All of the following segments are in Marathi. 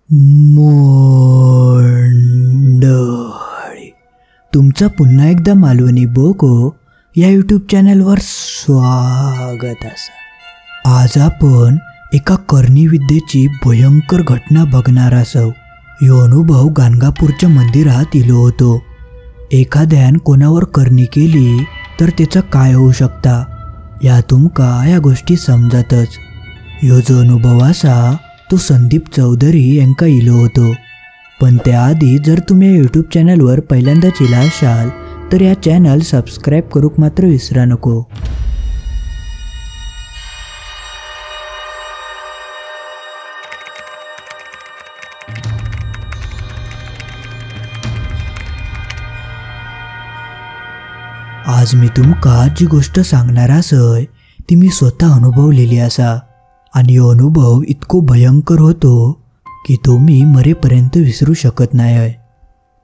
मंडळी, तुमचं पुन्हा एकदा मालवणी बोको या यूट्यूब चॅनलवर स्वागत असा। आज आपण एका करणी विद्येची भयंकर घटना बघणार आहोत। यो अनुभव गाणगापूरच्या मंदिरात इलो होतो। एखाद्यान कोणावर करणी केली तर त्याचं काय होऊ शकता या तुमका या गोष्टी समजतच। यो जो अनुभव असा तो संदीप चौधरी यांका इलो होतो। पण त्याआधी जर तुम्ही यूट्यूब चॅनलवर पहिल्यांदाच इला असाल तर या चॅनल सबस्क्राईब करूक मात्र विसरा नको। आज मी तुमका जी गोष्ट सांगणार असय ती मी स्वतः अनुभवलेली असा आणि यो अनुभव इतको भयंकर होतो की तो मी मरेपर्यंत विसरू शकत नाही।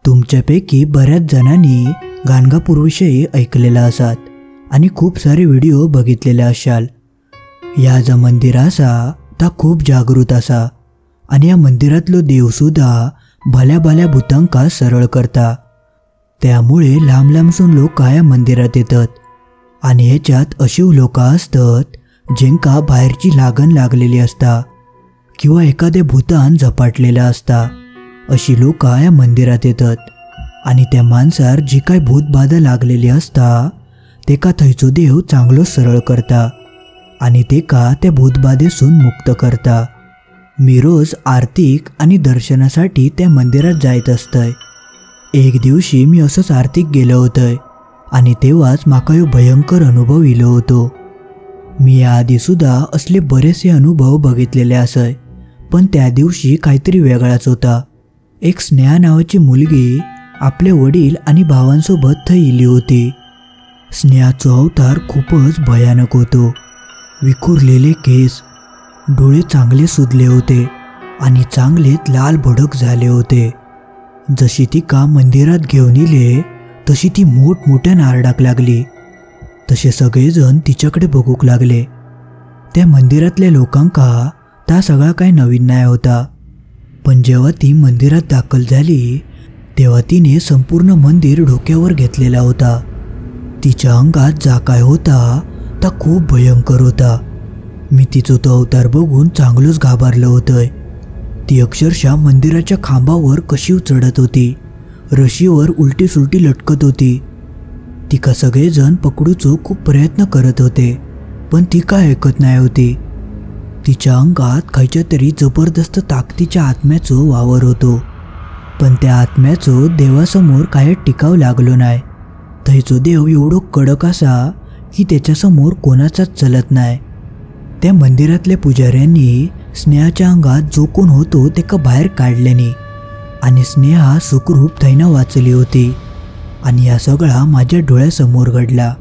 तुमच्यापैकी बऱ्याच जणांनी गाणगापूरविषयी ऐकलेला असात आणि खूप सारे व्हिडिओ बघितलेले असाल। या जो मंदिर असा ता खूप जागृत असा आणि या मंदिरातलो देवसुद्धा भल्या भल्या भूतांका सरळ करता। त्यामुळे लांब लांबसून लोक या मंदिरात येतात आणि ह्याच्यात अशी लोक असतात ज्यांका बाहेरची लागण लागलेली असता किंवा एखाद्या भूतान झपाटलेला असता। अशी लोक या मंदिरात येतात आणि त्या माणसार जी काय भूतबाधा लागलेली असता तेका थंयचो देव चांगलो सरळ करता आणि तेका त्या भूतबाधेसून मुक्त करता। मी रोज आरतीक आणि दर्शनासाठी त्या मंदिरात जायत असतय। एक दिवशी मी असंच आरतीक गेलो होतय आणि तेव्हाच माका यो भयंकर अनुभव इलो होतो। मी याआधी सुद्धा असले बरेचसे अनुभव बघितलेले असय, पण त्या दिवशी काहीतरी वेगळाच होता। एक स्नेहा नावाची मुलगी आपले वडील आणि भावांसोबत थंय इली होती। स्नेहाचो अवतार खूपच भयानक होतो। विखुरलेले केस, डोळे चांगले सुजले होते आणि चांगलेच लाल भडक झाले होते। जशी तिका मंदिरात घेऊन इले तशी ती मोठमोठ्या नारडाक लागली। तसे सगळेजण तिच्याकडे बघूक लागले। त्या मंदिरातल्या लोकांका ता सगळा काय नवीन नाही होता, पण जेव्हा ती मंदिरात दाखल झाली तेव्हा तिने संपूर्ण मंदिर डोक्यावर घेतलेला होता। तिच्या अंगात जा काय होता ता खूप भयंकर होता। मी तिचा तो अवतार बघून चांगलंच घाबरलो होतंय। ती अक्षरशः मंदिराच्या खांबावर कशी चढत होती, रशीवर उलटी सुलटी लटकत होती। तिका सगळेजण पकडूचो खूप प्रयत्न करत होते, पण ती काय ऐकत नाही होती। तिच्या अंगात खायच्या तरी जबरदस्त ताकदीच्या आत्म्याचो वावर होतो, पण त्या आत्म्याचो देवासमोर काय टिकाव लागलो नाही। थंयचो देव एवढो कडक असा की त्याच्यासमोर कोणाचाच चलत नाही। त्या मंदिरातल्या पुजाऱ्यांनी स्नेहाच्या अंगात जो कोण होतो तेका बाहेर काढल्याने आणि स्नेहा सुखरूप थैना वाचली होती आणि या सगळा माझ्या डोळ्यासमोर घडला।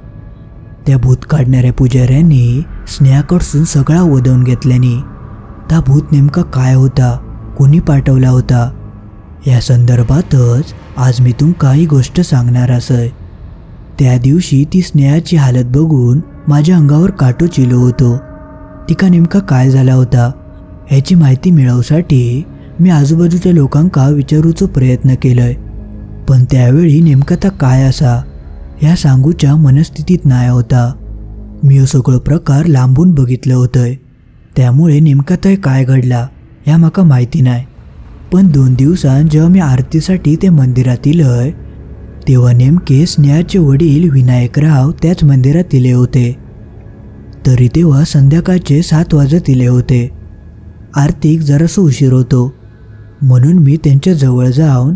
त्या भूत काढणाऱ्या पुजाऱ्यांनी स्नेहाकडसून सगळा वदवून घेतल्याने ता भूत नेमका काय होता, कोणी पाठवला होता या संदर्भातच आज मी तुमका ही गोष्ट सांगणार असय। त्या दिवशी ती स्नेहाची हालत बघून माझ्या अंगावर काटो चिलो होतो। तिका नेमका काय झाला होता ह्याची माहिती मिळवण्यासाठी मी आजूबाजूच्या लोकांका विचारूचो प्रयत्न केलंय, पण त्यावेळी नेमका ता काय असा ह्या सांगूच्या मनस्थितीत नाही होता। मी हे सगळं प्रकार लांबून बघितलं होतंय, त्यामुळे नेमका तय काय घडला ह्या माका माहिती नाही। पण 2 दिवसांत जेव्हा मी आरतीसाठी त्या मंदिरात इलय तेव्हा नेमके स्नेहाचे वडील विनायकराव त्याच मंदिरात इले होते। तरी तेव्हा संध्याकाळचे 7 वाजत इले होते। आरतीक जरासं उशीर होतो म्हणून मी त्यांच्या जवळ जाऊन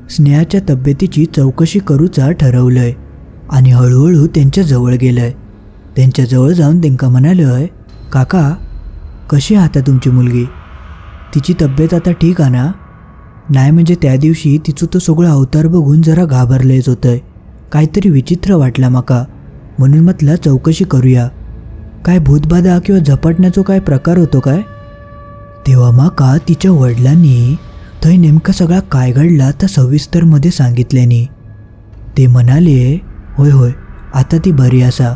स्नेहाच्या तब्येतीची चौकशी करूचा ठरवलंय आणि हळूहळू त्यांच्या जवळ गेलंय। त्यांच्या जवळ जाऊन त्यांना म्हणालंय, काका कशी आता तुमची मुलगी, तिची तब्येत आता ठीक आहे ना? नाही म्हणजे त्या दिवशी तिचं तो सगळं अवतार बघून जरा घाबरलेच होतंय, काहीतरी विचित्र वाटला माका, म्हणून म्हटलं चौकशी करूया। काय भूतबाधा किंवा झपाटण्याचा काय प्रकार होतो काय? तेव्हा माका तिच्या वडिलांनी थंय नेमका सगळा काय घडला तर सविस्तरमध्ये सांगितल्याने ते म्हणाले, होय होय आता ती बरी असा।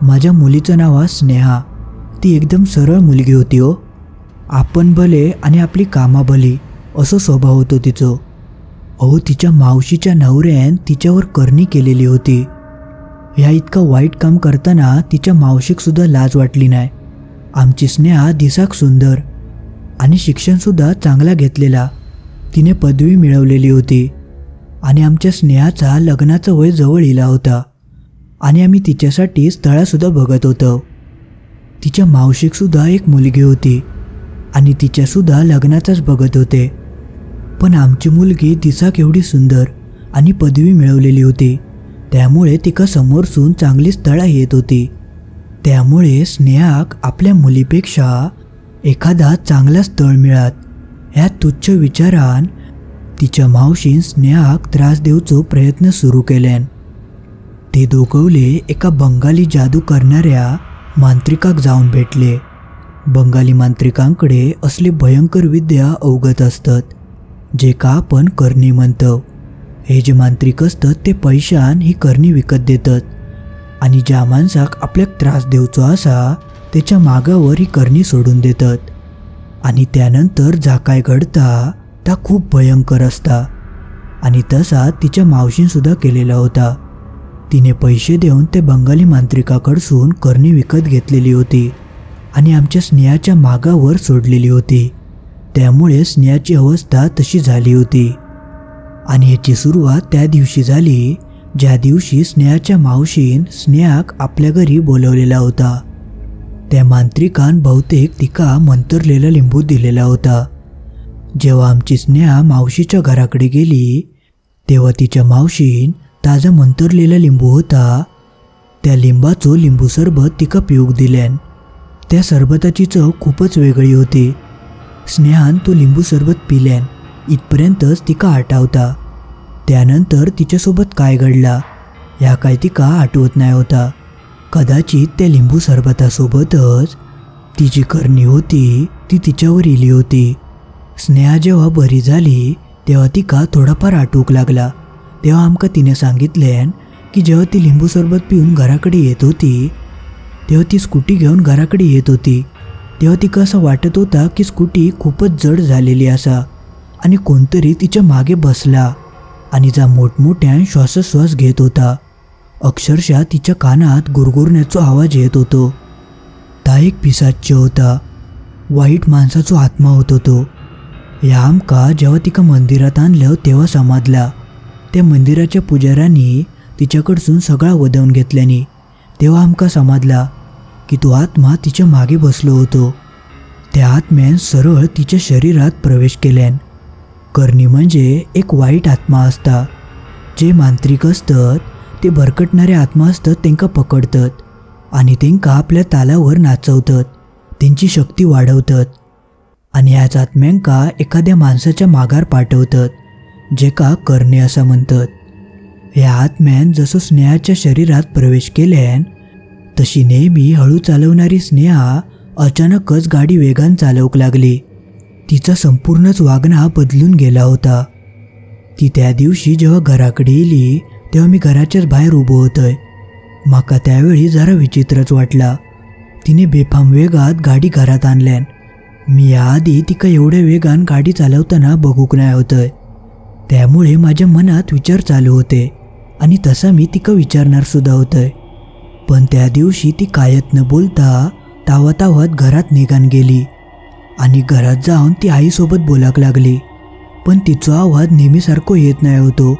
माझ्या मुलीचं नाव स्नेहा, ती एकदम सरळ मुलगी होती हो। आपण भले आणि आपली कामा भली असं स्वभाव होतो तिचं. अहो, तिच्या मावशीच्या नवऱ्यान तिच्यावर करणी केलेली होती. ह्या इतकं वाईट काम करताना तिच्या मावशीक सुद्धा लाज वाटली नाही. आमची स्नेहा दिसाक सुंदर आणि शिक्षणसुद्धा चांगला घेतलेला. तिने पदवी मिळवलेली होती आणि आमच्या स्नेहाचा लग्नाचा वय जवळ येला होता आणि आम्ही तिच्यासाठी स्थळासुद्धा बघत होतो. तिच्या मावशीकसुद्धा एक मुलगी होती आणि तिच्यासुद्धा लग्नाचाच बघत होते. पण आमची मुलगी दिसाक एवढी सुंदर आणि पदवी मिळवलेली होती, त्यामुळे तिका समोरसून चांगली स्थळं येत होती. त्यामुळे स्नेहाक आपल्या मुलीपेक्षा एखादा चांगला स्थळ मिळत ह्या तुच्छ विचारान तिच्या मावशीन स्नेहाक त्रास देऊचो प्रयत्न सुरू केल्यान. ते दोघवले एका बंगाली जादू करणाऱ्या मांत्रिकाक जाऊन भेटले. बंगाली मांत्रिकांकडे असले भयंकर विद्या अवगत असतात, जे का आपण करणी म्हणतो. हे जे मांत्रिक असतात ते पैशान ही करणी विकत देतात आणि ज्या माणसाक आपल्याक त्रास देऊचो असा त्याच्या मागावर ही करणी सोडून देतात. आणि त्यानंतर जा काय घडता ता खूप भयंकर असता. आणि तसा तिच्या मावशींसुद्धा केलेला होता. तिने पैसे देऊन ते बंगाली मांत्रिकाकडसून करणी विकत घेतलेली होती आणि आमच्या स्नेहाच्या मागावर सोडलेली होती. त्यामुळे स्नेहाची अवस्था तशी झाली होती. आणि याची सुरुवात त्या दिवशी झाली ज्या दिवशी स्नेहाच्या मावशीन स्नेहाक आपल्या घरी बोलवलेला होता. त्या मांत्रिकान बहुतेक तिका मंतरलेला लिंबू दिलेला होता. जेव्हा आमची स्नेहा मावशीच्या घराकडे गेली तेव्हा तिच्या मावशीन ताजा मंतरलेला लिंबू होता त्या लिंबाचो लिंबू सरबत तिका पिऊक दिल्यान. त्या सरबताची चव खूपच वेगळी होती. स्नेहान तो लिंबू सरबत पिल्यान इथपर्यंतच तिका आठवता. त्यानंतर तिच्यासोबत काय घडला ह्या काय तिका आठवत नाही होता. कदाचित त्या लिंबू सरबतासोबतच ती जी करणी होती ती तिच्यावर इली होती. स्नेहा जेव्हा बरी झाली तेव्हा तिका थोडाफार आठवूक लागला. तेव्हा आमका तिने सांगितल्यान की जेव्हा ती लिंबू सरबत पिऊन घराकडे येत होती तेव्हा ती स्कूटी घेऊन घराकडे येत होती. तेव्हा तिका असं वाटत होता की स्कूटी खूपच जड झालेली असा आणि कोणतरी तिच्या मागे बसला आणि जा मोठमोठ्यान श्वासोश्वास घेत होता. अक्षरशः तिच्या कानात गुरगुरण्याचा आवाज येत होतो. ता एक पिशाच्य होता, वाईट माणसाचो आत्मा होतो तो. या आमका जेव्हा तिका मंदिरात आणलं तेव्हा समजला. त्या मंदिराच्या पुजाऱ्यांनी तिच्याकडसून सगळा वदवून घेतल्याने तेव्हा आमका समजला की तो आत्मा तिच्या मागे बसलो होतो. त्या आत्म्यान सरळ तिच्या शरीरात प्रवेश केल्यान. करणी म्हणजे एक वाईट आत्मा असता. जे मांत्रिक असतात ते भरकटणारे आत्मा असतात त्यांका पकडतात आणि त्यांका आपल्या तालावर नाचवतात, त्यांची शक्ती वाढवतात आणि ह्याच आत्म्यांका एखाद्या माणसाच्या मागार पाठवतात, जे का करणे असं म्हणतात. ह्या आत्म्यान जसं स्नेहाच्या शरीरात प्रवेश केल्यान तशी नेहमी हळू चालवणारी स्नेहा अचानकच गाडी वेगान चालवूक लागली. तिचा संपूर्णच वागणा बदलून गेला होता. ती त्या दिवशी जेव्हा घराकडे येली तेव्हा मी घराच्याच बाहेर उभो होतोय. माका त्यावेळी जरा विचित्रच वाटला. तिने बेफाम वेगात गाडी घरात आणल्यान. मी याआधी तिका एवढ्या वेगान गाडी चालवताना बघूक नाही होतंय. त्यामुळे माझ्या मनात विचार चालू होते आणि तसा मी तिका विचारणार सुद्धा होतोय. पण त्या दिवशी ती कायत न बोलता तावातावात घरात निघान गेली आणि घरात जाऊन ती आईसोबत बोलाक लागली. पण तिचा आवाज नेहमीसारखो येत नाही होतो.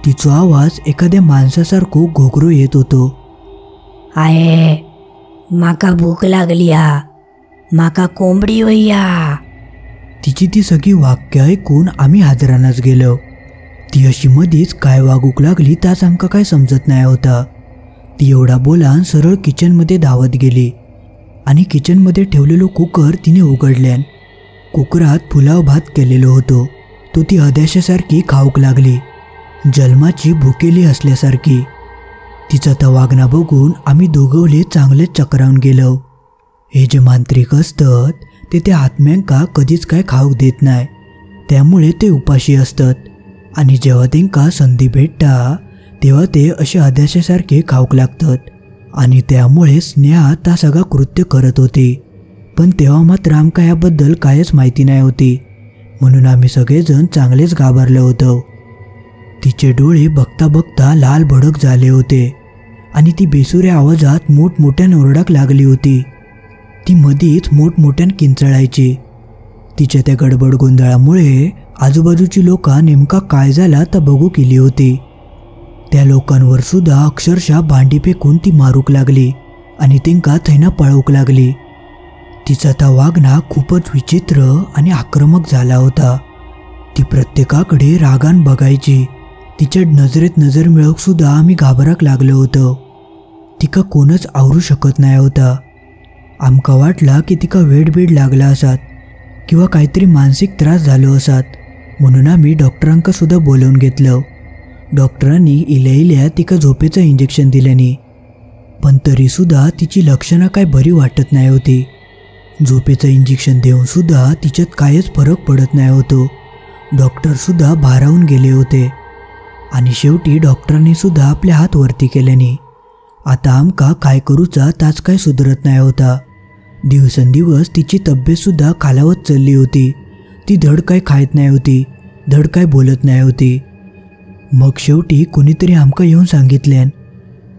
तिचा आवाज एखाद्या माणसासारखो घोगरो येत होतो. आये, माका भूक लागली हा, माका कोंबडी वय्या. तिची ती सगळी वाक्य ऐकून आम्ही हादरानच गेलो. ती अशी मधीच काय वागूक लागली ताच आमका काय समजत नाही होता. ती एवढा बोलान सरळ किचनमध्ये धावत गेली आणि किचनमध्ये ठेवलेलो कुकर तिने उघडल्यान. कुकरात पुलाव भात केलेलो होतो. तो ती अद्याशासारखी खाऊक लागली, जन्माची भुकेली असल्यासारखी. तिचा तो वागणा बघून आम्ही दोघवले चांगलेच चक्रावून गेलो. हे जे मांत्रिक असतात ते त्या आत्म्यांका कधीच काय खाऊक देत नाही, त्यामुळे ते उपाशी असतात आणि जेव्हा त्यांका संधी भेटता तेव्हा ते असे अद्याशासारखे खाऊक लागतात. आणि त्यामुळे स्नेहा ता सगळा कृत्य करत होती. पण तेव्हा मात्र आमका याबद्दल कायच माहिती नाही होती. म्हणून आम्ही सगळेजण चांगलेच घाबरलो होतो. तिचे डोळे बघता बघता लाल भडक झाले होते आणि ती बेसुऱ्या आवाजात मोठमोठ्यानं ओरडाक लागली होती. ती मधीच मोठमोठ्यानं किंचाळायची. तिच्या त्या गडबड गोंधळामुळे आजूबाजूची लोक नेमका काय झाला तर बघू केली होती. त्या लोकांवर सुद्धा अक्षरशः भांडी फेकून ती मारूक लागली आणि तिंका थैना पळवूक लागली. तिचा त्या वागणा खूपच विचित्र आणि आक्रमक झाला होता. ती प्रत्येकाकडे रागान बघायची. तिच्या नजरेत नजर मिळवूक सुद्धा आम्ही घाबराक लागलो होतो. तिका कोणच आवरू शकत नाही होता. आमका वाटला की तिका वेडबीड लागला असात किंवा काहीतरी मानसिक त्रास झालो असात. म्हणून आम्ही डॉक्टरांका सुद्धा बोलावून घेतलं. डॉक्टरांनी इल्या इल्या तिका झोपेचं इंजेक्शन दिल्याने, पण तरीसुद्धा तिची लक्षणं काय बरी वाटत नाही होती. झोपेचं इंजेक्शन देऊन सुद्धा तिच्यात कायच फरक पडत नाही होतो. डॉक्टरसुद्धा भारावून गेले होते आणि शेवटी डॉक्टरांनी सुद्धा आपले हात वरती केल्याने आता आमका काय करूचा ताच काय सुधरत नाही होता. दिवसेंदिवस तिची तब्येतसुद्धा खालावत चालली होती. ती धड काय खायत नाही होती, धड काय बोलत नाही होती. मग शेवटी कोणीतरी आमका येऊन सांगितल्यान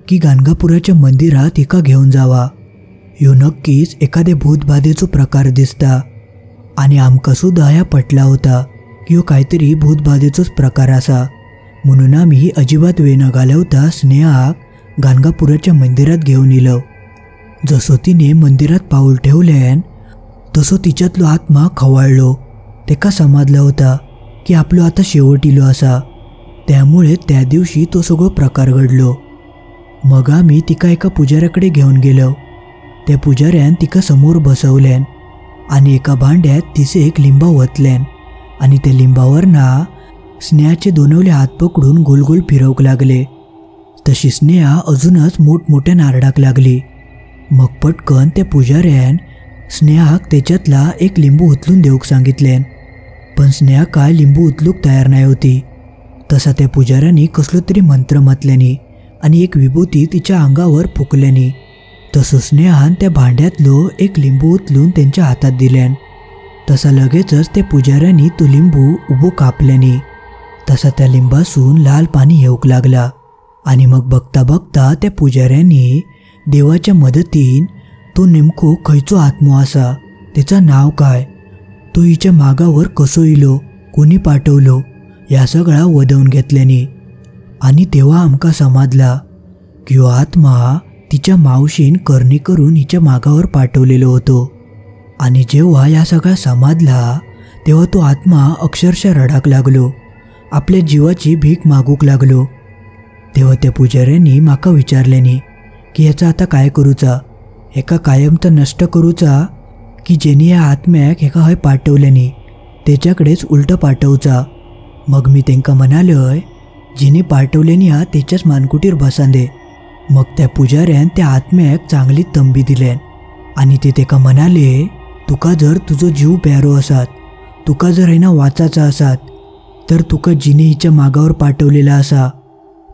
की गाणगापुराच्या मंदिरात एका घेऊन जावा. ह्यो नक्कीच एखाद्या भूतबाधेचो प्रकार दिसता. आणि आमका सुद्धा ह्या पटला होता की ह्यो काहीतरी भूतबाधेचोच प्रकार असा. म्हणून आम्ही अजिबात वेळ न घालवता स्नेहाक गाणगापुराच्या मंदिरात घेऊन इलो. जसो तिने मंदिरात पाऊल ठेवल्यान तसो तिच्यातलो आत्मा खवळलो. तेका समजला होता की आपलो आता शेवट इलो असा. त्यामुळे त्या दिवशी तो सगळो प्रकार घडलो. मग आम्ही तिका एका पुजाऱ्याकडे घेऊन गेलो. त्या पुजाऱ्यान तिका समोर बसवल्यान आणि एका भांड्यात तिचे एक लिंबा ओतल्यान आणि त्या लिंबावर ना स्नेहाचे दोनवले हात पकडून गोल गोल फिरवूक लागले. तशी स्नेहा अजूनच मोठमोठ्या नारडाक लागली. मग पटकन त्या पुजाऱ्यान स्नेहाक त्याच्यातला एक लिंबू उचलून देऊक सांगितल्यान, पण स्नेहा काय लिंबू उचलूक तयार नाही होती. तसा त्या पुजाऱ्यांनी कसलो तरी मंत्र म्हटल्यानी आणि एक विभूती तिच्या अंगावर फुकल्यानी तसं स्नेहान त्या भांड्यातलो एक लिंबू उचलून त्यांच्या हातात दिल्यान. तसा लगेचच त्या पुजाऱ्यांनी तो लिंबू उभो कापल्यानी तसा त्या लिंबासून लाल पाणी येऊक लागला. आणि मग बघता बघता त्या पुजाऱ्यांनी देवाच्या मदतीन तो नेमको खंयचो आत्मो आसा, त्याचं नाव काय, तो हिच्या मागावर कसो इलो, कोणी पाठवलो, या सगळा वदवून घेतल्यानी. आणि तेव्हा आमका समजला की ह्यो आत्मा तिच्या मावशीन करणी करून हिच्या मागावर पाठवलेलो होतो. आणि जेव्हा या सगळा समजला तेव्हा तो आत्मा अक्षरशः रडाक लागलो, आपल्या जीवाची भीक मागूक लागलो. तेव्हा त्या पुजाऱ्यांनी माका विचारल्यानी की ह्याचा आता काय करूचा, एका कायमचा नष्ट करूचा की जेनी या आत्म्याक एका हय पाठवल्यानी त्याच्याकडेच उलटं पाठवचा. मग मी तेंका म्हणालोय जिने पाठवल्यानी हा त्याच्याच मानकुटीर बसांदे. मग त्या पुजाऱ्यान त्या आत्म्याक चांगली तंबी दिल्यान आणि ते तेका म्हणाले, तुका जर तुझो जीव प्यारो असात, तुका जर हेना वाचाचा असात तर तुका जिने हिच्या मागावर पाठवलेला असा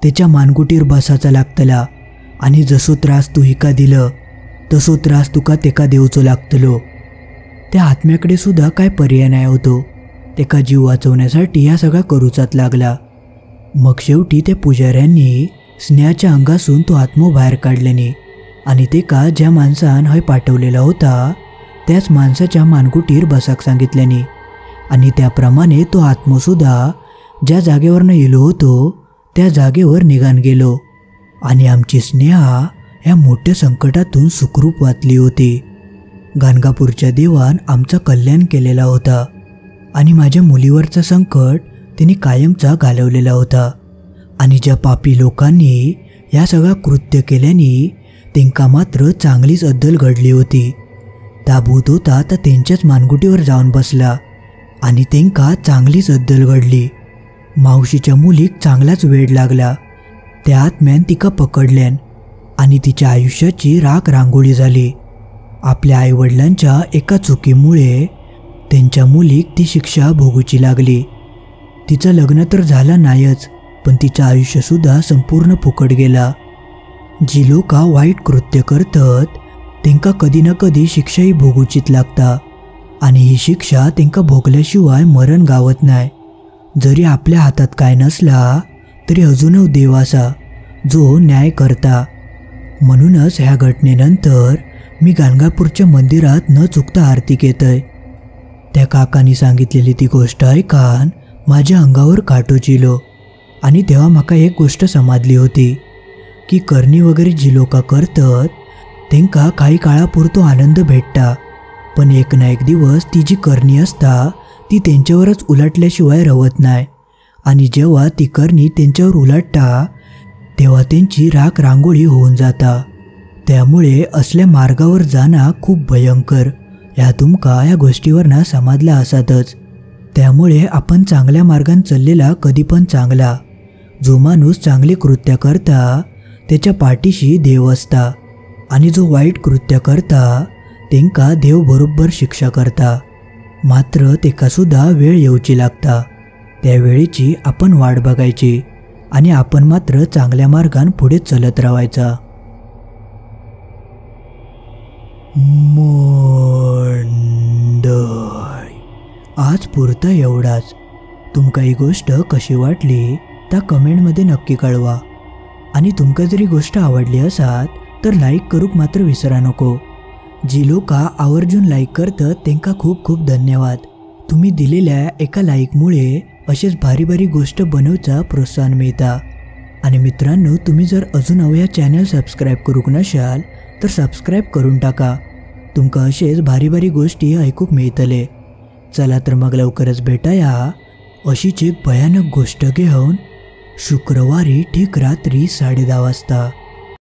त्याच्या मानकुटीर बसाचा लागतला. आणि जसो त्रास तू हिका दिलं तसो त्रास तुका तेका देवचो लागतलो. त्या आत्म्याकडे सुद्धा काय पर्याय नाही होतो. तेका जीव वाचवण्यासाठी हा सगळा करूचाच लागला. मग शेवटी त्या पुजाऱ्यांनी स्नेहाच्या अंगासून तो आत्मा बाहेर काढल्याने आणि तेका ज्या माणसान हय पाठवलेला होता त्याच माणसाच्या मानकुटीर बसाक सांगितल्याने आणि त्याप्रमाणे तो आत्मसुद्धा ज्या जागेवरनं येलो होतो त्या जागेवर निघान गेलो. आणि आमची स्नेहा या मोठ्या संकटातून सुखरूप वाचली होती. गाणगापूरच्या देवान आमचा कल्याण केलेला होता आणि माझ्या मुलीवरचा संकट तिने कायमचा घालवलेला होता. आणि ज्या पापी लोकांनी या सगळा कृत्य केल्याने तेंका मात्र चांगलीच अद्दल घडली होती. ता भूत होता तर त्यांच्याच मानगुटीवर जाऊन बसला आणि तेंका चांगलीच अद्दल घडली. मावशीच्या मुलीक चांगलाच वेळ लागला. त्या आत्म्यान तिका पकडल्यान आणि तिच्या आयुष्याची राख रांगोळी झाली. आपल्या आईवडिलांच्या एका चुकीमुळे त्यांच्या मुलीक ती शिक्षा भोगूची लागली. तिचं लग्न तर झालं नाहीच, पण तिचं आयुष्यसुद्धा संपूर्ण फुकट गेला. जी लोका वाईट कृत्य करतात तेंका कधी ना कधी शिक्षाही भोगूचीच लागता. आणि ही शिक्षा तेंका भोगल्याशिवाय मरण गावत नाही. जरी आपल्या हातात काय नसला तरी अजूनही देव असा जो न्याय करता. म्हणूनच ह्या घटनेनंतर मी गाणगापूरच्या मंदिरात न चुकता आरतीक येतय. त्या काकांनी सांगितलेली ती गोष्ट ऐकान माझ्या अंगावर काटोच इलो. आणि तेव्हा म्हाका एक गोष्ट समजली होती की करणी वगैरे जी लोकां करतात तेंका काही काळापुरतो आनंद भेटता, पण एक ना एक दिवस ती जी करणी असता ती त्यांच्यावरच उलटल्याशिवाय रवत नाही. आणि जेव्हा ती करणी त्यांच्यावर उलटता तेव्हा त्यांची राख रांगोळी होऊन जाता. त्यामुळे असल्या मार्गावर जाणं खूप भयंकर ह्या तुमका या गोष्टीवर ना समजला असातच. त्यामुळे आपण चांगल्या मार्गाने चाललेला कधी पण चांगला. जो माणूस चांगले कृत्य करता त्याच्या पाठीशी देव असता आणि जो वाईट कृत्य करता तेंका देव बरोबर शिक्षा करता. मात्र तेका सुद्धा वेळ येऊची लागता. त्या वेळेची आपण वाट बघायची आणि आपण मात्र चांगल्या मार्गाने पुढे चलत राहायचा. आज पुरता एवढाच. तुमका ही गोष्ट कशी वाटली त्या कमेंटमध्ये नक्की कळवा. आणि तुमका जरी गोष्ट आवडली असात तर लाईक करूक मात्र विसरा नको. जी लोका आवर्जून लाईक करतात त्यांका खूप खूप धन्यवाद. तुम्ही दिलेल्या एका लाईकमुळे असेच भारी भारी गोष्ट बनवचा प्रोत्साहन मिळता. आणि मित्रांनो, तुम्ही जर अजून अवया चॅनल सबस्क्राईब करूक नशाल तर सबस्क्राईब करून टाका. तुमका असेच भारी भारी गोष्टी ऐकूक मिळतले. चला तर मग लवकरच भेटाया अशीच एक भयानक गोष्ट घेऊन शुक्रवारी ठीक रात्री 10:30 वाजता.